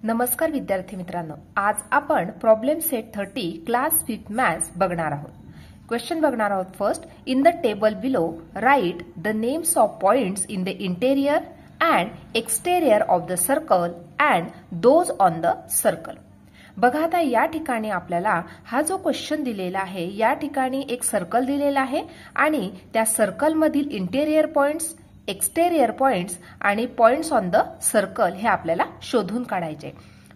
नमस्कार विद्यार्थी मित्रांनो, आज आपण प्रॉब्लेम सेट 30 क्लास 5 मॅथ्स बघणार आहोत। क्वेश्चन बघणार आहोत। First, in the table below right the names of points in the interior and exterior of the circle and those on the circle. बघा, आता या ठिकाणी आपल्याला हा जो क्वेश्चन दिलेला आहे, या ठिकाणी एक सर्कल दिलेला आहे आणि त्या सर्कल मधील इंटेरियर पॉइंट्स, एक्सटेरियर पॉइंट्स आणि पॉइंट्स ऑन द सर्कल हे आपल्याला शोधून काढायचे।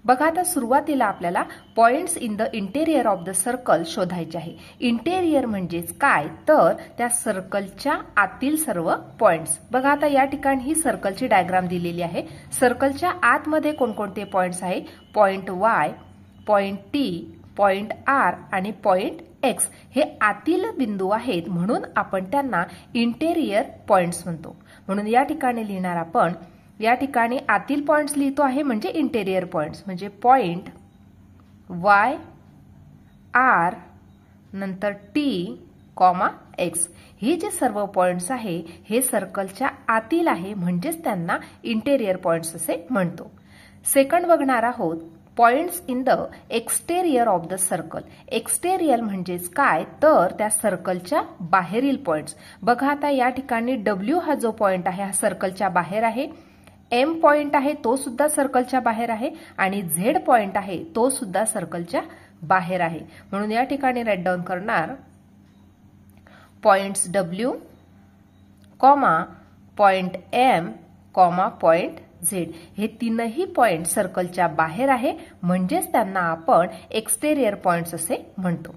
बघा, आता सुरुवातीला आपल्याला points in the interior of the circle शोधायचे आहे। इंटेरियर म्हणजेच काय, तर त्या सर्कलच्या आतील सर्व पॉइंट्स। बघा, आता या ठिकाणी ही सर्कलची डायग्राम दिलेली आहे। सर्कलच्या आतमध्ये कोणकोणते पॉइंट्स आहे? Point Y, point T, point R आणि पॉइंट एक्स हे आतील बिंदू आहेत, म्हणून आपण त्यांना इंटेरियर पॉइंट्स म्हणतो। म्हणून या ठिकाणी लिहिणार आपण, या ठिकाणी आतील पॉइंट्स लिहितो आहे म्हणजे इंटेरियर पॉइंट्स, म्हणजे पॉइंट वाय, आर, नंतर टी, कॉमा एक्स हे जे सर्व पॉइंट्स आहे हे सर्कलच्या आतील आहे, म्हणजेच त्यांना इंटेरियर पॉइंट्स असे म्हणतो। सेकंड बघणार आहोत, points in the exterior of the circle. Exterior म्हणजेच काय, तर त्या सर्कलच्या बाहेरील पॉइंट्स। बघा, आता या ठिकाणी डब्ल्यू हा जो पॉइंट आहे हा सर्कलच्या बाहेर आहे, एम पॉइंट आहे तो सुद्धा सर्कलच्या बाहेर आहे आणि झेड पॉइंट आहे तो सुद्धा सर्कलच्या बाहेर आहे। म्हणून या ठिकाणी राईट डाऊन करणार points W, comma point M, comma point Z हे तीनही पॉइंट सर्कलच्या बाहेर आहे, म्हणजेच त्यांना आपण एक्सटेरियर पॉइंट्स असे म्हणतो।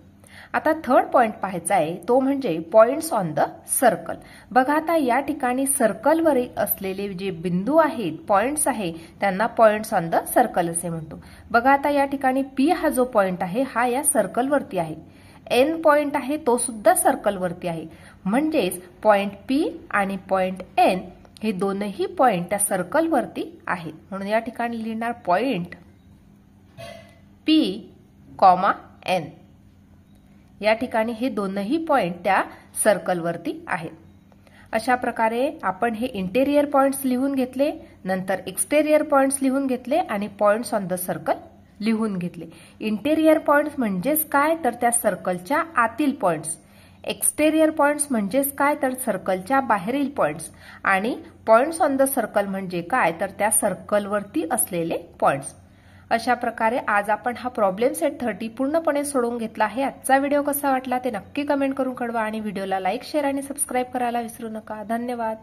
आता थर्ड पॉइंट पाहायचा आहे, तो म्हणजे पॉइंट्स ऑन द सर्कल। बघा, आता या ठिकाणी सर्कलवर असलेले जे बिंदू आहेत, पॉइंट्स आहे, त्यांना पॉइंट्स ऑन द सर्कल असे म्हणतो। बघा, आता या ठिकाणी पी हा जो पॉइंट आहे हा या सर्कलवरती आहे, एन पॉइंट आहे तो सुद्धा सर्कलवरती आहे, म्हणजेच पॉइंट पी आणि पॉइंट एन हे दोनही पॉइंट त्या सर्कलवरती आहेत। म्हणून या ठिकाणी लिहिणार पॉइंट पी, कॉमा एन। या ठिकाणी हे दोनही पॉइंट त्या सर्कलवरती आहेत। अशा प्रकारे आपण हे इंटेरियर पॉइंट्स लिहून घेतले, नंतर एक्सटेरियर पॉइंट्स लिहून घेतले आणि पॉइंट्स ऑन द सर्कल लिहून घेतले। इंटेरियर पॉइंट्स म्हणजेच काय, तर त्या सर्कलच्या आतील पॉइंट्स। एक्सटेरियर पॉइंट्स म्हणजेच काय, तर सर्कलच्या बाहेरील पॉइंट्स आणि पॉइंट्स ऑन द सर्कल म्हणजे काय, तर त्या सर्कलवरती असलेले पॉइंट्स। अशा प्रकारे आज आपण हा प्रॉब्लेम सेट 30 पूर्णपणे सोडवून घेतला आहे। आजचा व्हिडिओ कसा वाटला ते नक्की कमेंट करून कळवा आणि व्हिडिओला लाईक, शेअर आणि सबस्क्राईब करायला विसरू नका। धन्यवाद।